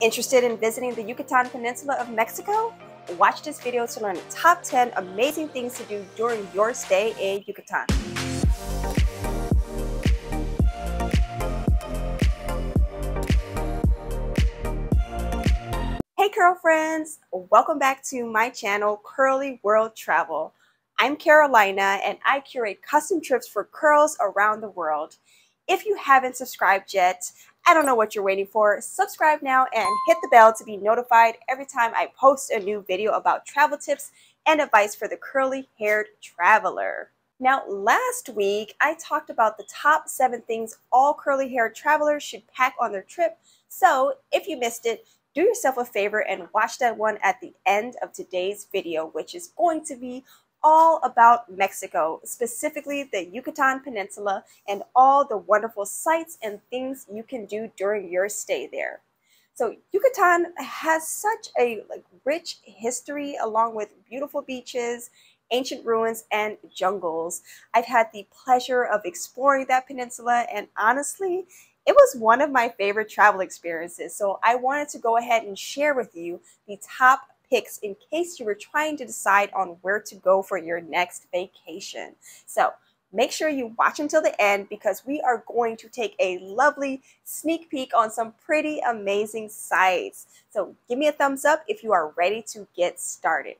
Interested in visiting the Yucatan Peninsula of Mexico? Watch this video to learn the top 10 amazing things to do during your stay in Yucatan. Hey curl friends, welcome back to my channel Curly World Travel. I'm Carolina and I curate custom trips for curls around the world. If you haven't subscribed yet, I don't know what you're waiting for. Subscribe now and hit the bell to be notified every time I post a new video about travel tips and advice for the curly-haired traveler. Now, last week, I talked about the top 7 things all curly-haired travelers should pack on their trip. So if you missed it, do yourself a favor and watch that one at the end of today's video, which is going to be all about Mexico, specifically the Yucatan Peninsula and all the wonderful sights and things you can do during your stay there. So Yucatan has such a rich history along with beautiful beaches, ancient ruins, and jungles. I've had the pleasure of exploring that peninsula, and honestly, it was one of my favorite travel experiences. So I wanted to go ahead and share with you the top picks in case you were trying to decide on where to go for your next vacation. So make sure you watch until the end because we are going to take a lovely sneak peek on some pretty amazing sights. So give me a thumbs up if you are ready to get started.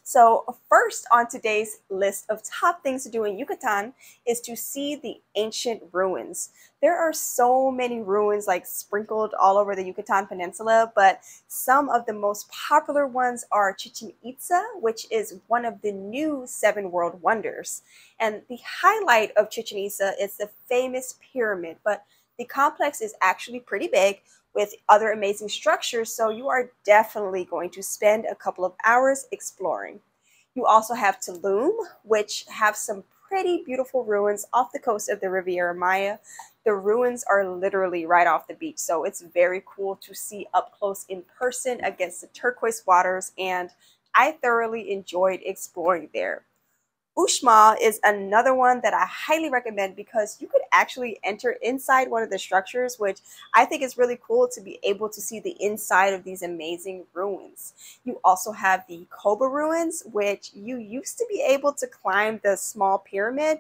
So first on today's list of top things to do in Yucatan is to see the ancient ruins. There are so many ruins sprinkled all over the Yucatan Peninsula, but some of the most popular ones are Chichen Itza, which is one of the new 7 world wonders. And the highlight of Chichen Itza is the famous pyramid, but the complex is actually pretty big with other amazing structures, so you are definitely going to spend a couple of hours exploring. You also have Tulum, which have some pretty beautiful ruins off the coast of the Riviera Maya. The ruins are literally right off the beach, so it's very cool to see up close in person against the turquoise waters, and I thoroughly enjoyed exploring there. Uxmal is another one that I highly recommend because you could actually enter inside one of the structures, which I think is really cool to be able to see the inside of these amazing ruins. You also have the Koba ruins, which you used to be able to climb the small pyramid,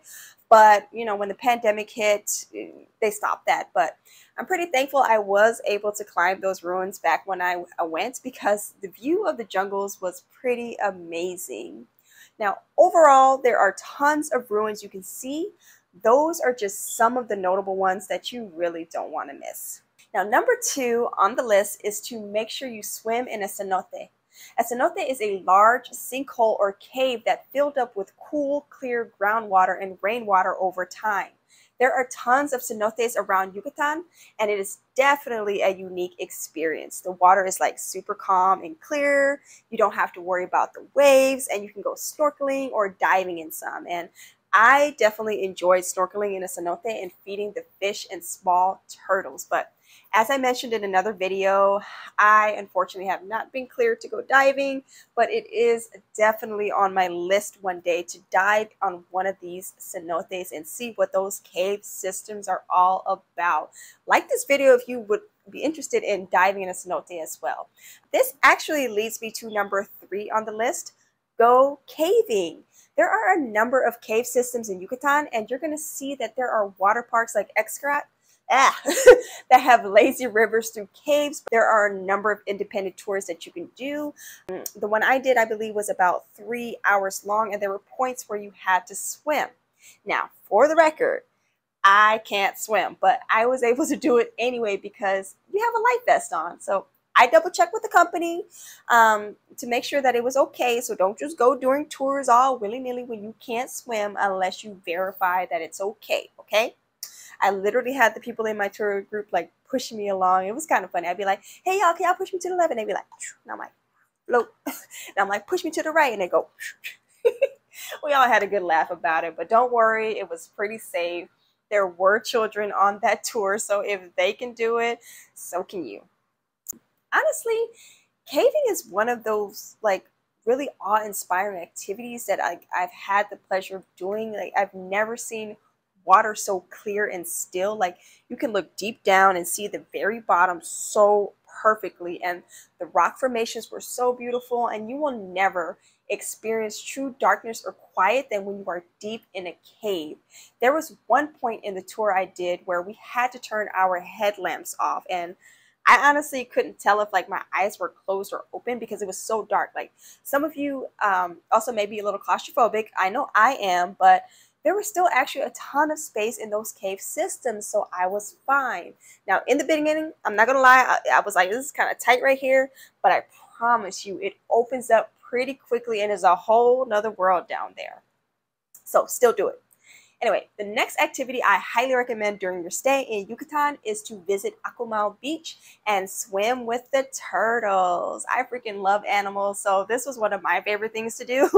but when the pandemic hit, they stopped that. But I'm pretty thankful I was able to climb those ruins back when I went because the view of the jungles was pretty amazing. Now, overall, there are tons of ruins you can see. Those are just some of the notable ones that you really don't want to miss. Now, number 2 on the list is to make sure you swim in a cenote. A cenote is a large sinkhole or cave that filled up with cool, clear groundwater and rainwater over time. There are tons of cenotes around Yucatan, and it is definitely a unique experience. The water is super calm and clear. You don't have to worry about the waves, and you can go snorkeling or diving in some. And I definitely enjoyed snorkeling in a cenote and feeding the fish and small turtles. But as I mentioned in another video, I unfortunately have not been cleared to go diving, but it is definitely on my list one day to dive on one of these cenotes and see what those cave systems are all about. Like this video if you would be interested in diving in a cenote as well. This actually leads me to number 3 on the list, go caving. There are a number of cave systems in Yucatan, and you're going to see that there are water parks like Xcaret that have lazy rivers through caves. There are a number of independent tours that you can do. The one I did, I believe, was about 3 hours long, and there were points where you had to swim. Now, for the record, I can't swim, but I was able to do it anyway because you have a life vest on. So I double checked with the company to make sure that it was okay. So don't just go during tours all willy-nilly when you can't swim unless you verify that it's okay, okay? I literally had the people in my tour group pushing me along. It was kind of funny. I'd be like, hey y'all, can y'all push me to the left? And they'd be like, and I'm like, float. And I'm like, push me to the right. And they go, we all had a good laugh about it, but don't worry, it was pretty safe. There were children on that tour, so if they can do it, so can you. Honestly, caving is one of those really awe-inspiring activities that I've had the pleasure of doing. I've never seen water so clear and still. You can look deep down and see the very bottom so perfectly, and the rock formations were so beautiful, and you will never experience true darkness or quiet than when you are deep in a cave. There was one point in the tour I did where we had to turn our headlamps off, and I honestly couldn't tell if like my eyes were closed or open because it was so dark. Like some of you also may be a little claustrophobic. I know I am, but there was still actually a ton of space in those cave systems, so I was fine. Now, in the beginning, I'm not gonna lie, I was like, this is kind of tight right here, but I promise you, it opens up pretty quickly and is a whole nother world down there. So still do it. Anyway, the next activity I highly recommend during your stay in Yucatan is to visit Akumal Beach and swim with the turtles. I freaking love animals, so this was one of my favorite things to do.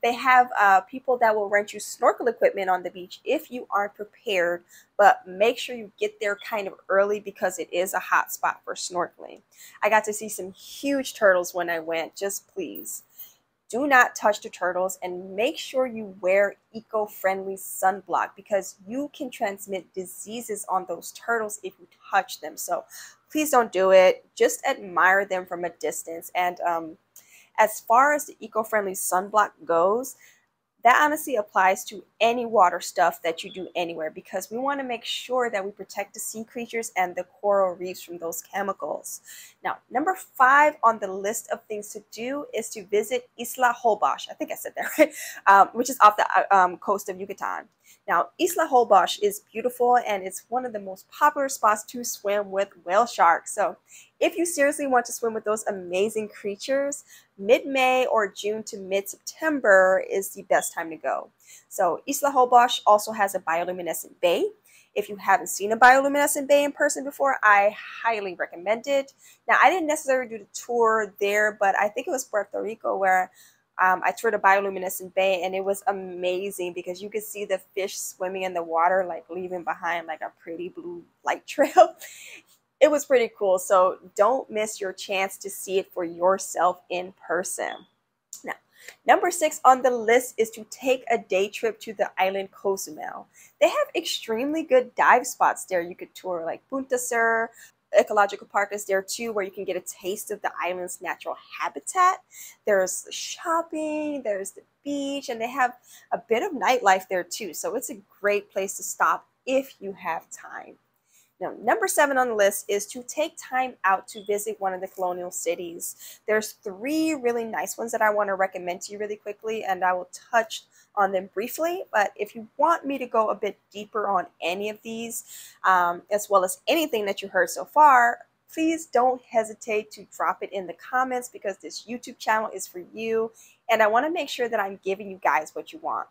They have people that will rent you snorkel equipment on the beach if you aren't prepared, but make sure you get there kind of early because it is a hot spot for snorkeling. I got to see some huge turtles when I went. Just please do not touch the turtles, and make sure you wear eco-friendly sunblock because you can transmit diseases on those turtles if you touch them. So please don't do it. Just admire them from a distance. And as far as the eco-friendly sunblock goes, that honestly applies to any water stuff that you do anywhere because we want to make sure that we protect the sea creatures and the coral reefs from those chemicals. Now, number 5 on the list of things to do is to visit Isla Holbox. I think I said that right, which is off the coast of Yucatan. Now, Isla Holbox is beautiful and it's one of the most popular spots to swim with whale sharks. So if you seriously want to swim with those amazing creatures, mid-May or June to mid-September is the best time to go. So Isla Holbox also has a bioluminescent bay. If you haven't seen a bioluminescent bay in person before, I highly recommend it. Now, I didn't necessarily do the tour there, but I think it was Puerto Rico where I toured a bioluminescent bay, and it was amazing because you could see the fish swimming in the water, like leaving behind like a pretty blue light trail. It was pretty cool, so don't miss your chance to see it for yourself in person. Now, number 6 on the list is to take a day trip to the island Cozumel. They have extremely good dive spots there. You could tour like Punta Sur. Ecological park is there too, where you can get a taste of the island's natural habitat. There's the shopping, there's the beach, and they have a bit of nightlife there too. So it's a great place to stop if you have time. Now, number 7 on the list is to take time out to visit one of the colonial cities. There's 3 really nice ones that I want to recommend to you really quickly, and I will touch on them briefly. But if you want me to go a bit deeper on any of these, as well as anything that you heard so far, please don't hesitate to drop it in the comments because this YouTube channel is for you, and I want to make sure that I'm giving you guys what you want.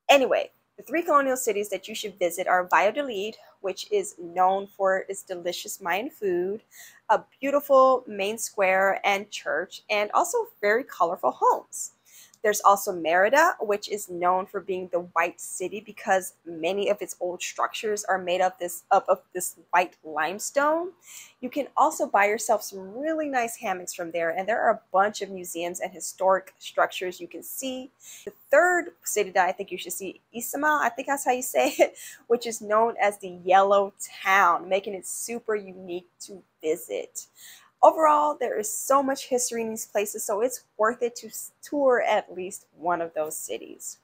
Anyway, the 3 colonial cities that you should visit are Valladolid, which is known for its delicious Mayan food, a beautiful main square and church, and also very colorful homes. There's also Merida, which is known for being the white city because many of its old structures are made of this white limestone. You can also buy yourself some really nice hammocks from there, and there are a bunch of museums and historic structures you can see. The 3rd city that I think you should see, Izamal, I think that's how you say it, which is known as the Yellow Town, making it super unique to visit. Overall, there is so much history in these places, so it's worth it to tour at least one of those cities.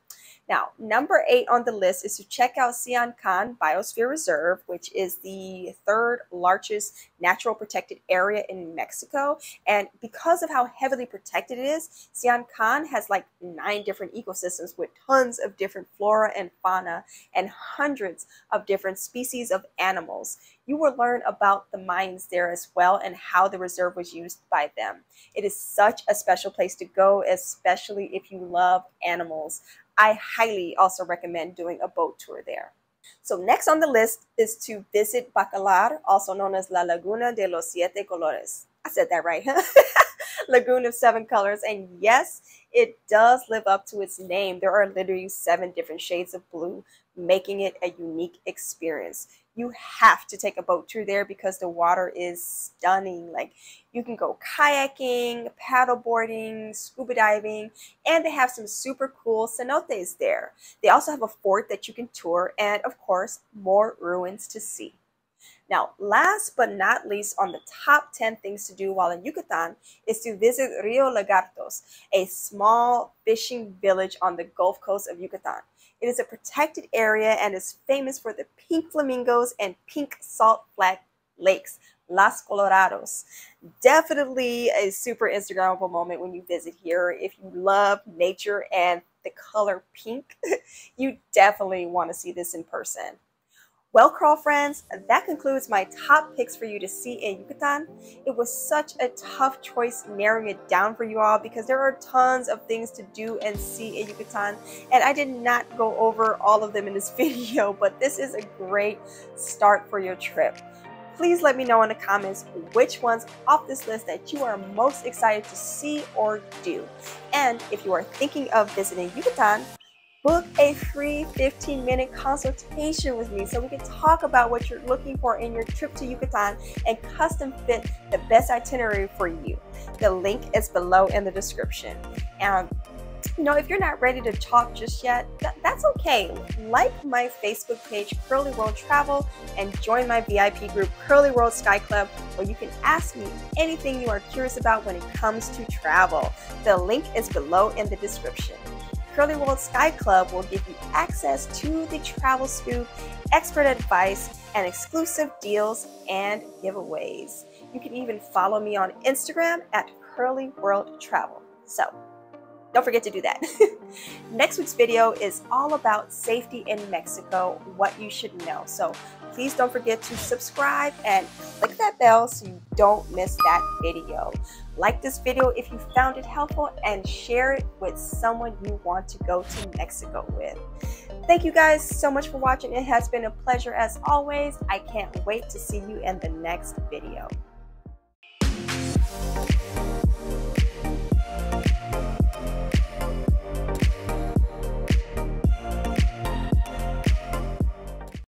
Now, number 8 on the list is to check out Siancan Biosphere Reserve, which is the 3rd largest natural protected area in Mexico. And because of how heavily protected it is, Siancan has like 9 different ecosystems with tons of different flora and fauna and hundreds of different species of animals. You will learn about the Mayans there as well and how the reserve was used by them. It is such a special place to go, especially if you love animals. I highly also recommend doing a boat tour there. So next on the list is to visit Bacalar, also known as La Laguna de los Siete Colores. I said that right, huh? Lagoon of 7 colors. And yes, it does live up to its name. There are literally 7 different shades of blue, making it a unique experience. You have to take a boat tour there because the water is stunning. Like, you can go kayaking, paddle boarding, scuba diving, and they have some super cool cenotes there. They also have a fort that you can tour and, of course, more ruins to see. Now, last but not least on the top 10 things to do while in Yucatan is to visit Rio Lagartos, a small fishing village on the Gulf Coast of Yucatan. It is a protected area and is famous for the pink flamingos and pink salt flat lakes, Las Colorados. Definitely a super Instagrammable moment when you visit here. If you love nature and the color pink, you definitely want to see this in person. Well, curl friends, that concludes my top picks for you to see in Yucatan. It was such a tough choice narrowing it down for you all because there are tons of things to do and see in Yucatan, and I did not go over all of them in this video, but this is a great start for your trip. Please let me know in the comments which ones off this list that you are most excited to see or do. And if you are thinking of visiting Yucatan, book a free 15-minute consultation with me so we can talk about what you're looking for in your trip to Yucatan and custom fit the best itinerary for you. The link is below in the description. And if you're not ready to talk just yet, that's okay. Like my Facebook page, Curly World Travel, and join my VIP group, Curly World Sky Club, where you can ask me anything you are curious about when it comes to travel. The link is below in the description. Curly World Sky Club will give you access to the travel scoop, expert advice, and exclusive deals and giveaways. You can even follow me on Instagram at Curly World Travel. So don't forget to do that. Next week's video is all about safety in Mexico, what you should know. So please don't forget to subscribe and click that bell so you don't miss that video. Like this video if you found it helpful and share it with someone you want to go to Mexico with. Thank you guys so much for watching. It has been a pleasure as always. I can't wait to see you in the next video.